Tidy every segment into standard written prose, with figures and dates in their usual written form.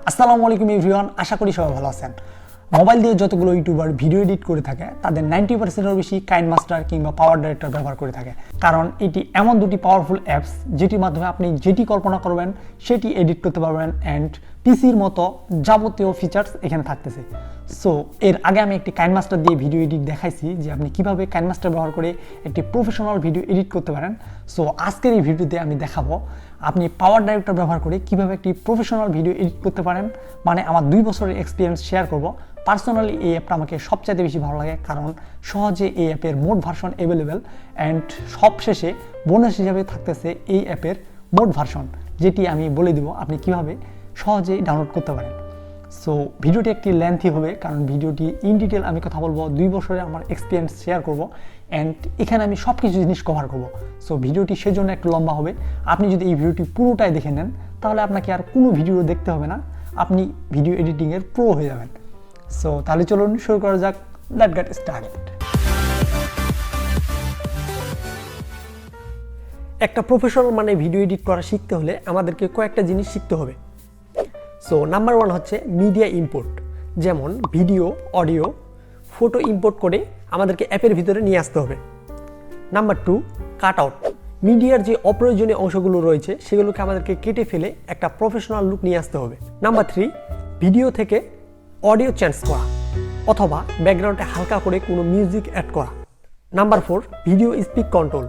আসসালামু আলাইকুম এভরিওয়ান, আশা করি সবাই ভালো আছেন। মোবাইল দিয়ে যতগুলো ইউটিউবার ভিডিও এডিট করে থাকে তাদের 90%-এরও বেশি কাইনমাস্টার কিংবা পাওয়ার ডাইরেক্টর ব্যবহার করে থাকে, কারণ এটি এমন দুটি পাওয়ারফুল অ্যাপস যেটির মাধ্যমে আপনি যেটি কল্পনা করবেন সেটি এডিট করতে পারবেন অ্যান্ড পিসির মতো যাবতীয় ফিচার্স এখানে থাকতেছে। সো এর আগে আমি একটি কাইনমাস্টার দিয়ে ভিডিও এডিট দেখাইছি যে আপনি কিভাবে কাইনমাস্টার ব্যবহার করে একটি প্রফেশনাল ভিডিও এডিট করতে পারেন। সো আজকের এই ভিডিওতে আমি দেখাবো আপনি পাওয়ার ডাইরেক্টর ব্যবহার করে কিভাবে একটি প্রফেশনাল ভিডিও এডিট করতে পারেন। মানে আমার 2 বছরের এক্সপিরিয়েন্স শেয়ার করব। পার্সোনালি এই অ্যাপটা আমাকে সবচাইতে বেশি ভালো লাগে, কারণ সহজে এই অ্যাপের মোড ভার্সন অ্যাভেলেবেল অ্যান্ড সবশেষে বোনাস হিসাবে থাকতেছে এই অ্যাপের মোড ভার্সন, যেটি আমি বলে দিব আপনি কিভাবে সহজেই ডাউনলোড করতে পারেন। সো ভিডিওটি একটি লেন্থি হবে, কারণ ভিডিওটি ইন ডিটেল আমি কথা বলবো, 2 বছরে আমার এক্সপিরিয়েন্স শেয়ার করব অ্যান্ড এখানে আমি সব কিছু জিনিস কভার করব। সো ভিডিওটি সেজন্য একটু লম্বা হবে। আপনি যদি এই ভিডিওটি পুরোটাই দেখে নেন তাহলে আপনাকে আর কোনো ভিডিও দেখতে হবে না, আপনি ভিডিও এডিটিংয়ের প্রো হয়ে যাবেন। সো তাহলে চলুন শুরু করা যাক। Let's get started. একটা প্রফেশনাল মানে ভিডিও এডিট করা শিখতে হলে আমাদেরকে কয়েকটা জিনিস শিখতে হবে। সো নাম্বার 1 হচ্ছে মিডিয়া ইম্পোর্ট, যেমন ভিডিও, অডিও, ফটো ইম্পোর্ট করে আমাদেরকে অ্যাপের ভিতরে নিয়ে আসতে হবে। নাম্বার 2 কাট আউট, মিডিয়ার যে অপ্রয়োজনীয় অংশগুলো রয়েছে সেগুলোকে আমাদেরকে কেটে ফেলে একটা প্রফেশনাল লুক নিয়ে আসতে হবে। নাম্বার 3 ভিডিও থেকে অডিও চেঞ্জ করা অথবা ব্যাকগ্রাউন্ডে হালকা করে কোনো মিউজিক অ্যাড করা। Number 4 video speed control,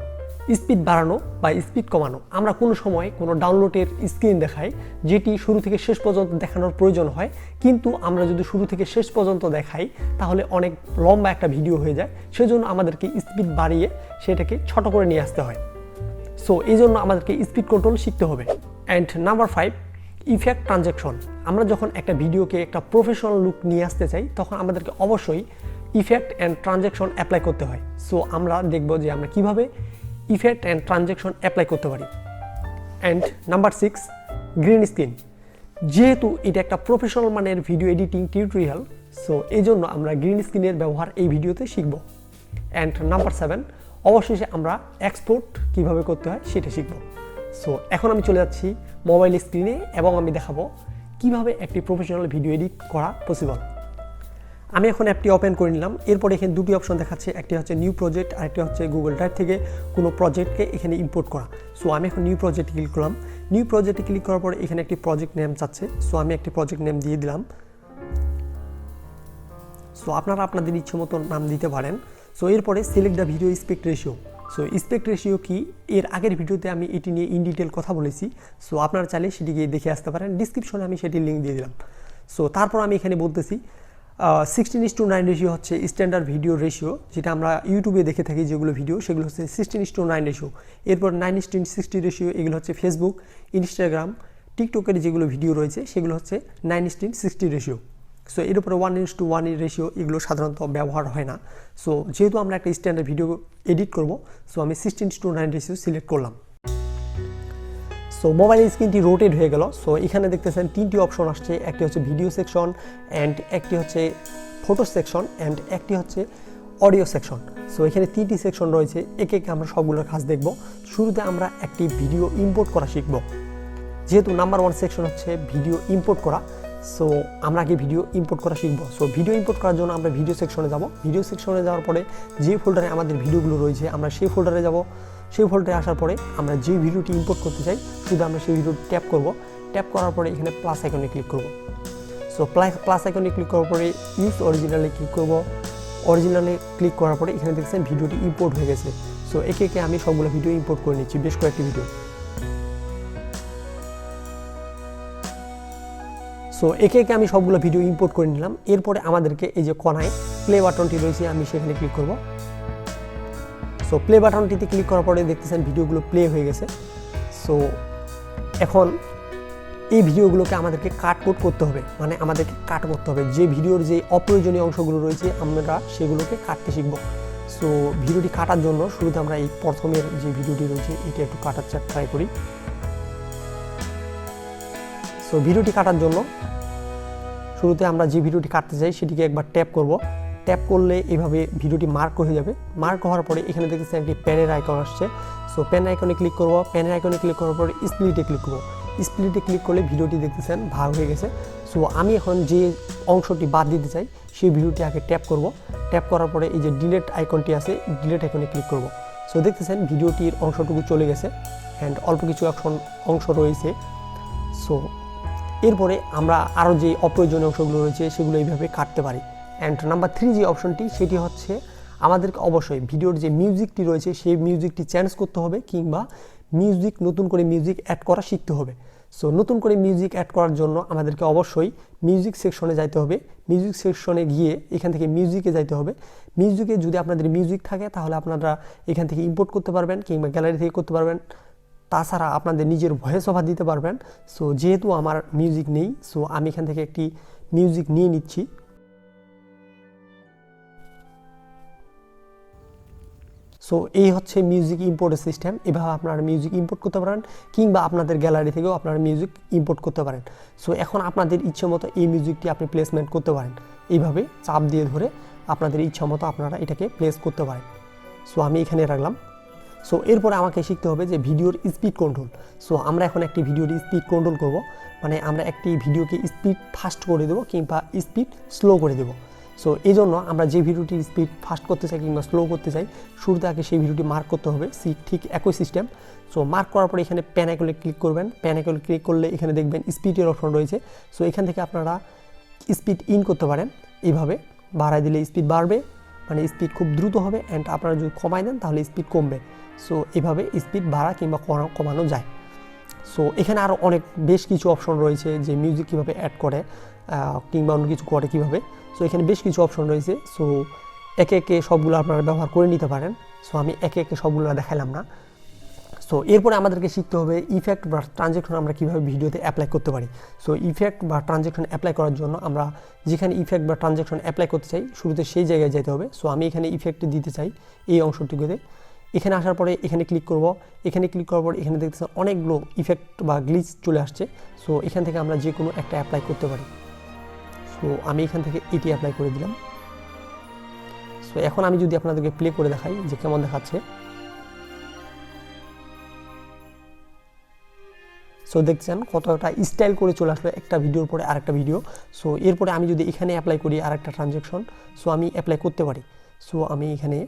speed বাড়ানো বা স্পিড কমানো। আমরা কোনো সময় কোনো ডাউনলোডের স্ক্রিন দেখাই যেটি শুরু থেকে শেষ পর্যন্ত দেখানোর প্রয়োজন হয়, কিন্তু আমরা যদি শুরু থেকে শেষ পর্যন্ত দেখাই তাহলে অনেক লম্বা একটা ভিডিও হয়ে যায়, সেজন্য আমাদেরকে স্পিড বাড়িয়ে সেটাকে ছোট করে নিয়ে আসতে হয়। সো এই জন্য আমাদেরকে স্পিড কন্ট্রোল শিখতে হবে। অ্যান্ড নাম্বার 5 ইফেক্ট ট্রানজ্যাকশন, আমরা যখন একটা ভিডিওকে একটা প্রফেশনাল লুক নিয়ে আসতে চাই তখন আমাদেরকে অবশ্যই ইফেক্ট অ্যান্ড ট্রানজ্যাকশন অ্যাপ্লাই করতে হয়। সো আমরা দেখব যে আমরা কিভাবে ইফেক্ট অ্যান্ড ট্রানজ্যাকশন অ্যাপ্লাই করতে পারি। অ্যান্ড নাম্বার 6 গ্রিন স্ক্রিন, যেহেতু এটা একটা প্রফেশনাল মানের ভিডিও এডিটিং টিউটোরিয়াল, সো এই জন্য আমরা গ্রিন স্ক্রিনের ব্যবহার এই ভিডিওতে শিখব। অ্যান্ড নাম্বার 7 অবশেষে আমরা এক্সপোর্ট কিভাবে করতে হয় সেটা শিখব। সো এখন আমি চলে যাচ্ছি মোবাইল স্ক্রিনে এবং আমি দেখাবো কিভাবে একটি প্রফেশনাল ভিডিও এডিট করা পসিবল। আমি এখন অ্যাপটি ওপেন করে নিলাম। এরপর এখানে দুটি অপশন দেখাচ্ছে, একটি হচ্ছে নিউ প্রজেক্ট আর একটি হচ্ছে গুগল ড্রাইভ থেকে কোনো প্রজেক্টকে এখানে ইম্পোর্ট করা। সো আমি এখন নিউ প্রজেক্টে ক্লিক করলাম। নিউ প্রজেক্টে ক্লিক করার পরে এখানে একটি প্রজেক্ট নেম চাচ্ছে, সো আমি একটি প্রজেক্ট নেম দিয়ে দিলাম। সো আপনারা আপনাদের ইচ্ছে মতো নাম দিতে পারেন। সো এরপরে select the video aspect ratio. So aspect ratio কি, এর আগের ভিডিওতে আমি এটি নিয়ে ইন ডিটেল কথা বলেছি, সো আপনারা চাইলে সেটিকে দেখে আসতে পারেন, ডিসক্রিপশনে আমি সেটির লিঙ্ক দিয়ে দিলাম। সো তারপর আমি এখানে বলতেছি 16:9 রেশিও হচ্ছে স্ট্যান্ডার্ড ভিডিও রেশিও, যেটা আমরা ইউটিউবে দেখে থাকি যেগুলো ভিডিও সেগুলো হচ্ছে 16:9 রেশিও। এরপর 9:60 রেশিও, এগুলো হচ্ছে ফেসবুক, ইনস্টাগ্রাম, টিকটকের যেগুলো ভিডিও রয়েছে সেগুলো হচ্ছে 9:60 রেশিও। সো এর উপরে 1:1 রেশিও এগুলো সাধারণত ব্যবহার হয় না। সো যেহেতু আমরা একটা স্ট্যান্ডার্ড ভিডিও এডিট করব, সো আমি 16:9 রেশিও সিলেক্ট করলাম। সো মোবাইল স্ক্রিনটি রোটেট হয়ে গেল। সো এখানে দেখতেছেন 3টি অপশন আসছে, একটি হচ্ছে ভিডিও সেকশন অ্যান্ড একটি হচ্ছে ফটো সেকশন অ্যান্ড একটি হচ্ছে অডিও সেকশন। সো এখানে 3টি সেকশন রয়েছে, একে একে আমরা সবগুলোর কাজ দেখব। শুরুতে আমরা একটি ভিডিও ইম্পোর্ট করা শিখব। যেহেতু নাম্বার 1 সেকশন হচ্ছে ভিডিও ইম্পোর্ট করা, সো আমরা আগে ভিডিও ইম্পোর্ট করা শিখব। সো ভিডিও ইম্পোর্ট করার জন্য আমরা ভিডিও সেকশনে যাব। ভিডিও সেকশনে যাওয়ার পরে যে ফোল্ডারে আমাদের ভিডিওগুলো রয়েছে আমরা সেই ফোল্ডারে যাব। সেই ফোল্ডারে আসার পরে আমরা যে ভিডিওটি ইম্পোর্ট করতে চাই শুধু আমরা সেই ভিডিওটি ট্যাপ করব। ট্যাপ করার পরে এখানে প্লাস আইকনে ক্লিক করব। সো প্লাস আইকনে ক্লিক করার পরে ইউজ অরিজিনালে ক্লিক করব। অরিজিনালে ক্লিক করার পরে এখানে দেখছেন ভিডিওটি ইম্পোর্ট হয়ে গেছে। সো একে একে আমি সবগুলো ভিডিও ইম্পোর্ট করে নিচ্ছি, বেশ কয়েকটি ভিডিও। সো একে একে আমি সবগুলো ভিডিও ইম্পোর্ট করে নিলাম। এরপরে আমাদেরকে এই যে কোনায় প্লে বাটনটি রয়েছে আমি সেখানে ক্লিক করব। সো প্লে বাটনটিতে ক্লিক করার পরে দেখতেছেন ভিডিওগুলো প্লে হয়ে গেছে। সো এখন এই ভিডিওগুলোকে আমাদেরকে কাট করতে হবে, মানে আমাদেরকে কাট করতে হবে। যে ভিডিওর যে অপ্রয়োজনীয় অংশগুলো রয়েছে আমরা সেগুলোকে কাটতে শিখব। সো ভিডিওটি কাটার জন্য শুরুতে আমরা এই প্রথমের যে ভিডিওটি রয়েছে এটা একটু কাটার ট্রাই করি। সো ভিডিওটি কাটার জন্য শুরুতে আমরা যে ভিডিওটি কাটতে চাই সেটিকে একবার ট্যাপ করব। ট্যাপ করলে এইভাবে ভিডিওটি মার্ক হয়ে যাবে। মার্ক হওয়ার পরে এখানে দেখতেছেন একটি প্যানের আইকন আসছে। সো প্যান আইকনে ক্লিক করব। প্যানের আইকনে ক্লিক করার পরে স্প্লিটে ক্লিক করব। স্প্লিটে ক্লিক করলে ভিডিওটি দেখতেছেন ভাগ হয়ে গেছে। সো আমি এখন যে অংশটি বাদ দিতে চাই সেই ভিডিওটি আগে ট্যাপ করব। ট্যাপ করার পরে এই যে ডিলিট আইকনটি আছে, ডিলিট আইকনে ক্লিক করব। সো দেখতেছেন ভিডিওটির অংশটুকু চলে গেছে অ্যান্ড অল্প কিছু অংশ রয়েছে। সো এরপরে আমরা আরও যে অপ্রয়োজনীয় অংশগুলো রয়েছে সেগুলো এইভাবে কাটতে পারি। অ্যান্ড নাম্বার 3 যে অপশনটি সেটি হচ্ছে আমাদেরকে অবশ্যই ভিডিওর যে মিউজিকটি রয়েছে সেই মিউজিকটি চেঞ্জ করতে হবে, কিংবা নতুন করে মিউজিক অ্যাড করা শিখতে হবে। সো নতুন করে মিউজিক অ্যাড করার জন্য আমাদেরকে অবশ্যই মিউজিক সেকশনে যাইতে হবে। মিউজিক সেকশনে গিয়ে এখান থেকে মিউজিকে যাইতে হবে। মিউজিকে যদি আপনাদের মিউজিক থাকে তাহলে আপনারা এখান থেকে ইম্পোর্ট করতে পারবেন, কিংবা গ্যালারি থেকে করতে পারবেন। তাছাড়া আপনাদের নিজের ভয়েস ওভার দিতে পারবেন। সো যেহেতু আমার মিউজিক নেই, সো আমি এখান থেকে একটি মিউজিক নিয়ে নিচ্ছি। সো এই হচ্ছে মিউজিক ইম্পোর্টের সিস্টেম। এভাবে আপনারা মিউজিক ইম্পোর্ট করতে পারেন, কিংবা আপনাদের গ্যালারি থেকেও আপনারা মিউজিক ইম্পোর্ট করতে পারেন। সো এখন আপনাদের ইচ্ছে মতো এই মিউজিকটি আপনি প্লেসমেন্ট করতে পারেন। এইভাবে চাপ দিয়ে ধরে আপনাদের ইচ্ছা মতো আপনারা এটাকে প্লেস করতে পারেন। সো আমি এখানে রাখলাম। সো এরপরে আমাকে শিখতে হবে যে ভিডিওর স্পিড কন্ট্রোল। সো আমরা এখন একটি ভিডিওর স্পিড কন্ট্রোল করব, মানে আমরা একটি ভিডিওকে স্পিড ফাস্ট করে দেবো কিংবা স্পিড স্লো করে দেবো। সো এই জন্য আমরা যে ভিডিওটির স্পিড ফাস্ট করতে চাই কিংবা স্লো করতে চাই, শুরুতে আগে সেই ভিডিওটি মার্ক করতে হবে, ঠিক একই সিস্টেম। সো মার্ক করার পরে এখানে প্যান আইকনে ক্লিক করবেন। প্যান আইকনে ক্লিক করলে এখানে দেখবেন স্পিডের অপশন রয়েছে। সো এখান থেকে আপনারা স্পিড ইন করতে পারেন। এইভাবে বাড়ায় দিলে স্পিড বাড়বে, মানে স্পিড খুব দ্রুত হবে। অ্যান্ড আপনারা যদি কমায় দেন তাহলে স্পিড কমবে। সো এভাবে স্পিড বাড়া কিংবা কমানো যায়। সো এখানে আরও বেশ কিছু অপশন রয়েছে যে মিউজিক কীভাবে অ্যাড করে কিংবা অন্য কিছু করে কীভাবে। সো এখানে বেশ কিছু অপশন রয়েছে। সো একে একে সবগুলো আপনারা ব্যবহার করে নিতে পারেন। সো আমি একে একে সবগুলো দেখালাম না। সো এরপরে আমাদেরকে শিখতে হবে ইফেক্ট বা ট্রানজ্যাকশন আমরা কীভাবে ভিডিওতে অ্যাপ্লাই করতে পারি। সো ইফেক্ট বা ট্রানজ্যাকশন অ্যাপ্লাই করার জন্য আমরা যেখানে ইফেক্ট বা ট্রানজ্যাকশন অ্যাপ্লাই করতে চাই শুরুতে সেই জায়গায় যেতে হবে। সো আমি এখানে ইফেক্ট দিতে চাই এই অংশটুকুতে। এখানে আসার পরে এখানে ক্লিক করব। এখানে ক্লিক করার পর এখানে দেখতেছেন অনেকগুলো ইফেক্ট বা গ্লিচ চলে আসছে। সো এখান থেকে আমরা যে কোনো একটা অ্যাপ্লাই করতে পারি। সো আমি এখান থেকে এটি অ্যাপ্লাই করে দিলাম। সো এখন আমি যদি আপনাদেরকে প্লে করে দেখাই যে কেমন দেখাচ্ছে। সো দেখছেন কতটা স্টাইল করে চলে আসলো একটা ভিডিওর পরে আরেকটা ভিডিও। সো এরপরে আমি যদি এখানে অ্যাপ্লাই করি আরেকটা ট্রানজ্যাকশন, সো আমি অ্যাপ্লাই করতে পারি। সো আমি এখানে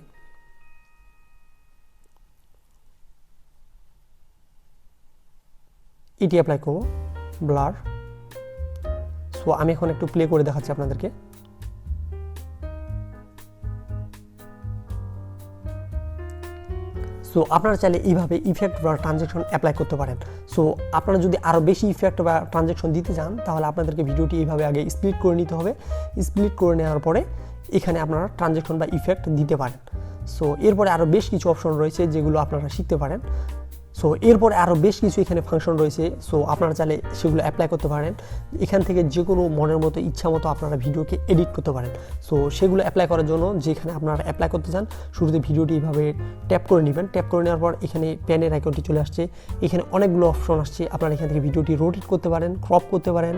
এটি অ্যাপ্লাই করব, ব্লার। সো আমি এখন একটু প্লে করে দেখাচ্ছি আপনাদেরকে। সো আপনারা চাইলে এইভাবে ইফেক্ট বা ট্রানজ্যাকশন অ্যাপ্লাই করতে পারেন। সো আপনারা যদি আরও বেশি ইফেক্ট বা ট্রানজ্যাকশন দিতে চান তাহলে আপনাদেরকে ভিডিওটি এইভাবে আগে স্প্লিট করে নিতে হবে। স্প্লিট করে নেওয়ার পরে এখানে আপনারা ট্রানজ্যাকশন বা ইফেক্ট দিতে পারেন। সো এরপরে আরও বেশ কিছু অপশন রয়েছে যেগুলো আপনারা শিখতে পারেন। সো এরপরে আরও বেশ কিছু এখানে ফাংশন রয়েছে। সো আপনারা চাইলে সেগুলো অ্যাপ্লাই করতে পারেন। এখান থেকে যে কোনো মনের মতো ইচ্ছা মতো আপনারা ভিডিওকে এডিট করতে পারেন। সো সেগুলো অ্যাপ্লাই করার জন্য যেখানে আপনারা অ্যাপ্লাই করতে চান শুরুতে ভিডিওটি এইভাবে ট্যাপ করে নেবেন। ট্যাপ করে নেওয়ার পর এখানে প্যানের আইকনটি চলে আসছে। এখানে অনেকগুলো অপশন আসছে। আপনারা এখান থেকে ভিডিওটি রোটেট করতে পারেন, ক্রপ করতে পারেন,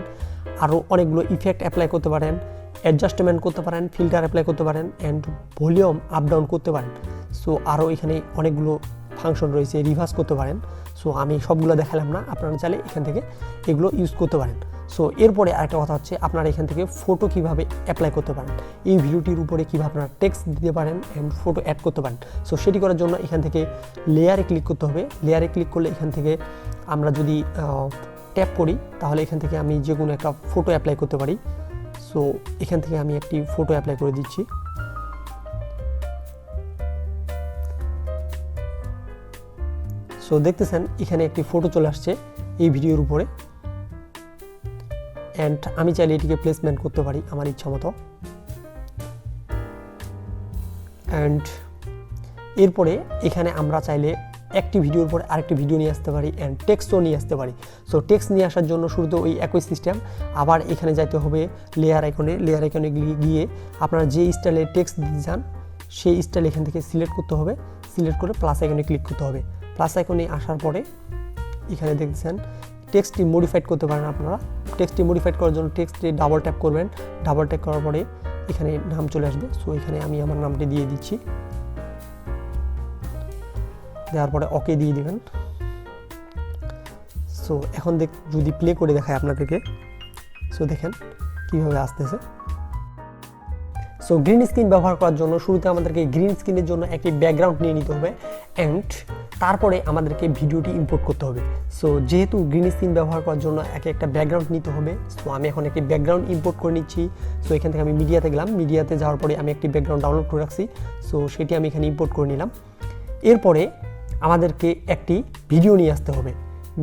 আরও অনেকগুলো ইফেক্ট অ্যাপ্লাই করতে পারেন, অ্যাডজাস্টমেন্ট করতে পারেন, ফিল্টার অ্যাপ্লাই করতে পারেন, অ্যান্ড ভলিউম আপ ডাউন করতে পারেন। সো আরও এখানে অনেকগুলো ফাংশন রয়েছে, রিভার্স করতে পারেন। সো আমি সবগুলো দেখালাম না, আপনারা চাইলে এখান থেকে এগুলো ইউজ করতে পারেন। সো এরপরে আরেকটা কথা হচ্ছে আপনারা এখান থেকে ফটো কিভাবে অ্যাপ্লাই করতে পারেন, এই ভিডিওটির উপরে কীভাবে আপনারা টেক্সট দিতে পারেন অ্যান্ড ফটো অ্যাড করতে পারেন। সো সেটি করার জন্য এখান থেকে লেয়ারে ক্লিক করতে হবে। লেয়ারে ক্লিক করলে এখান থেকে আমরা যদি ট্যাপ করি তাহলে এখান থেকে আমি যে কোনো একটা ফটো অ্যাপ্লাই করতে পারি। সো এখান থেকে আমি একটি ফটো অ্যাপ্লাই করে দিচ্ছি। সো দেখতেছেন এখানে একটি ফটো চলে আসছে এই ভিডিওর উপরে, অ্যান্ড আমি চাইলে এটিকে প্লেসমেন্ট করতে পারি আমার ইচ্ছা মতো। অ্যান্ড এরপরে এখানে আমরা চাইলে একটি ভিডিওর পরে আরেকটি ভিডিও নিয়ে আসতে পারি অ্যান্ড টেক্সটও নিয়ে আসতে পারি। সো টেক্সট নিয়ে আসার জন্য শুরুতে ওই একই সিস্টেম, আবার এখানে যাইতে হবে লেয়ার আইকনে গিয়ে আপনারা যে স্টাইলে টেক্সট দিতে চান সেই স্টাইল এখান থেকে সিলেক্ট করতে হবে। সিলেক্ট করে প্লাস আইকনে ক্লিক করতে হবে। প্লাস আইকনে আসার পরে এখানে দেখছেন টেক্সটটি মডিফাইড করতে পারেন আপনারা। টেক্সটটি মডিফাইড করার জন্য টেক্সটে ডাবল ট্যাপ করবেন। ডাবল ট্যাপ করার পরে এখানে নাম চলে আসবে। সো এখানে আমি আমার নামটি দিয়ে দিচ্ছি, দেওয়ার পরে ওকে দিয়ে দিবেন। সো এখন যদি প্লে করে দেখায় আপনাদেরকে, সো দেখেন কীভাবে আসতেছে। সো গ্রিন স্ক্রিন ব্যবহার করার জন্য শুরুতে আমাদেরকে গ্রিন স্ক্রিনের জন্য একটি ব্যাকগ্রাউন্ড নিয়ে নিতে হবে অ্যান্ড তারপরে আমাদেরকে ভিডিওটি ইম্পোর্ট করতে হবে। সো যেহেতু গ্রিন স্ক্রিন ব্যবহার করার জন্য একটা ব্যাকগ্রাউন্ড নিতে হবে, সো আমি এখন একটি ব্যাকগ্রাউন্ড ইম্পোর্ট করে নিচ্ছি। সো এখান থেকে আমি মিডিয়াতে গেলাম, মিডিয়াতে যাওয়ার পরে আমি একটি ব্যাকগ্রাউন্ড ডাউনলোড করে রাখছি, সো সেটি আমি এখানে ইম্পোর্ট করে নিলাম। এরপরে আমাদেরকে একটি ভিডিও নিয়ে আসতে হবে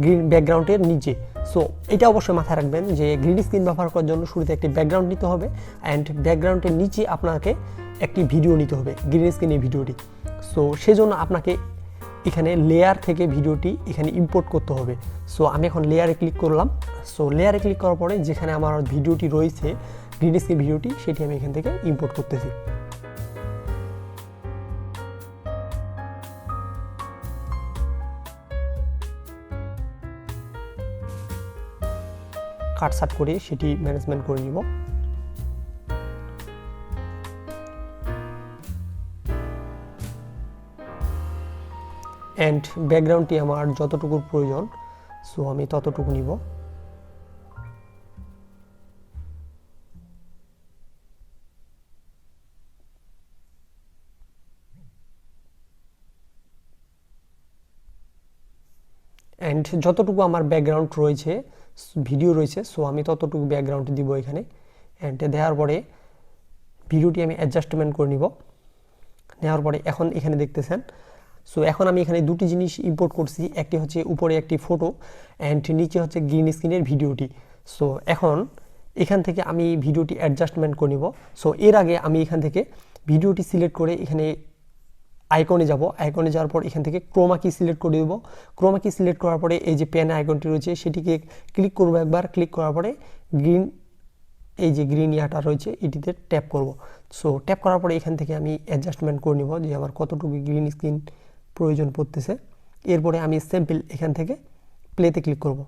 গ্রিন ব্যাকগ্রাউন্ডের নিচে। সো এটা অবশ্যই মাথায় রাখবেন যে গ্রিন স্ক্রিন ব্যবহার করার জন্য শুরুতে একটি ব্যাকগ্রাউন্ড নিতে হবে অ্যান্ড ব্যাকগ্রাউন্ডের নিচে আপনাকে একটি ভিডিও নিতে হবে, গ্রিন স্ক্রিনের ভিডিওটি। সো সেজন্য আপনাকে এখানে লেয়ার থেকে ভিডিওটি এখানে ইম্পোর্ট করতে হবে। সো আমি এখন লেয়ারে ক্লিক করলাম। সো লেয়ারে ক্লিক করার পরে যেখানে আমার ভিডিওটি রয়েছে গ্রিন স্ক্রিন ভিডিওটি, সেটি আমি এখান থেকে ইম্পোর্ট করতেছি। কাটসাট করে সেটি ম্যানেজমেন্ট করে নিব। অ্যান্ড ব্যাকগ্রাউন্ডটি আমার যতটুকু প্রয়োজন, সো আমি ততটুকু নিব। অ্যান্ড যতটুকু আমার ব্যাকগ্রাউন্ড রয়েছে, ভিডিও রয়েছে, সো আমি ততটুকু ব্যাকগ্রাউন্ড দিব এখানে। অ্যান্ড দেওয়ার পরে ভিডিওটি আমি অ্যাডজাস্টমেন্ট করে নিব। নেওয়ার পরে এখন এখানে দেখতেছেন, সো এখন আমি এখানে দুটি জিনিস ইম্পোর্ট করছি, একটি হচ্ছে উপরে একটি ফটো অ্যান্ড নিচে হচ্ছে গ্রিন স্ক্রিনের ভিডিওটি। সো এখন এখান থেকে আমি ভিডিওটি অ্যাডজাস্টমেন্ট করে নিব। সো এর আগে আমি এখান থেকে ভিডিওটি সিলেক্ট করে এখানে আইকনে যাব, আইকনে যাওয়ার পর এখান থেকে ক্রোমাকি সিলেক্ট করে দেবো। ক্রোমাকি সিলেক্ট করার পরে এই যে পেন আইকনটি রয়েছে সেটিকে ক্লিক করবো একবার, ক্লিক করার পরে এই যে গ্রিন ইয়াটা রয়েছে এটিতে ট্যাপ করব। সো ট্যাপ করার পরে এখান থেকে আমি অ্যাডজাস্টমেন্ট করে নিব যে আমার কতটুকু গ্রিন স্ক্রিন প্রয়োজন পড়তেছে। এরপরে আমি স্যাম্পল এখান থেকে প্লেতে ক্লিক করব।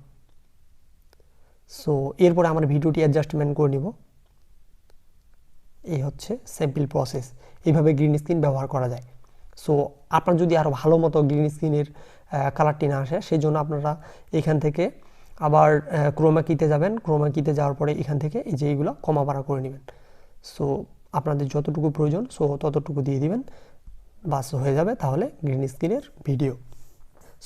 সো এরপরে আমার ভিডিওটি অ্যাডজাস্টমেন্ট করে নিব। এই হচ্ছে স্যাম্পল প্রসেস, এইভাবে গ্রিন স্ক্রিন ব্যবহার করা যায়। সো আপনার যদি আরও ভালো মতো গ্রিন স্ক্রিনের কালারটি না আসে, সেই জন্য আপনারা এখান থেকে আবার ক্রোমাকিতে যাবেন। ক্রোমাকিতে যাওয়ার পরে এখান থেকে এই যে এইগুলো কমা বাড়া করে নেবেন। সো আপনাদের যতটুকু প্রয়োজন সো ততটুকু দিয়ে দিবেন, বাস হয়ে যাবে তাহলে গ্রিন স্ক্রিনের ভিডিও।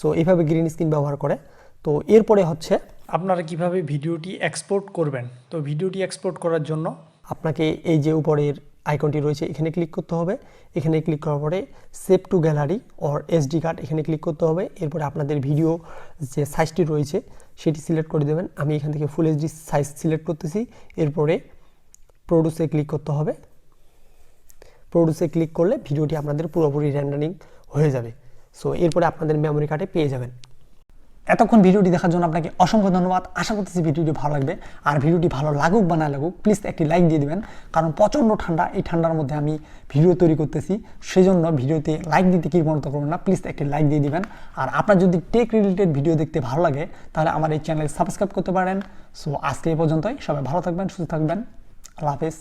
সো এইভাবে গ্রিন স্ক্রিন ব্যবহার করে। তো এরপরে হচ্ছে আপনারা কিভাবে ভিডিওটি এক্সপোর্ট করবেন। তো ভিডিওটি এক্সপোর্ট করার জন্য আপনাকে এই যে উপরের আইকনটি রয়েছে এখানে ক্লিক করতে হবে। এখানে ক্লিক করার পরে save two gallery or SD card এখানে ক্লিক করতে হবে। এরপরে আপনাদের ভিডিও যে সাইজটি রয়েছে সেটি সিলেক্ট করে দেবেন। আমি এখান থেকে ফুল এইচডি সাইজ সিলেক্ট করতেছি। এরপরে প্রোডিউসে ক্লিক করতে হবে। প্রোডিউসে ক্লিক করলে ভিডিওটি আপনাদের পুরোপুরি রেন্ডারিং হয়ে যাবে। সো এরপরে আপনাদের মেমোরি কার্ডে পেয়ে যাবেন। এতক্ষণ ভিডিওটি দেখার জন্য আপনাকে অসংখ্য ধন্যবাদ। আশা করতেছি ভিডিওটি ভালো লাগবে। আর ভিডিওটি ভালো লাগুক বা না লাগুক প্লিজ একটি লাইক দিয়ে দিবেন, কারণ প্রচণ্ড ঠান্ডা, এই ঠান্ডার মধ্যে আমি ভিডিও তৈরি করতেছি, সেই জন্য ভিডিওতে লাইক দিতে কি মনে করবেন না, প্লিজ একটি লাইক দিয়ে দিবেন। আর আপনার যদি টেক রিলেটেড ভিডিও দেখতে ভালো লাগে তাহলে আমার এই চ্যানেল সাবস্ক্রাইব করতে পারেন। সো আজকে এই পর্যন্তই, সবাই ভালো থাকবেন, সুস্থ থাকবেন, আল্লাহ হাফেজ।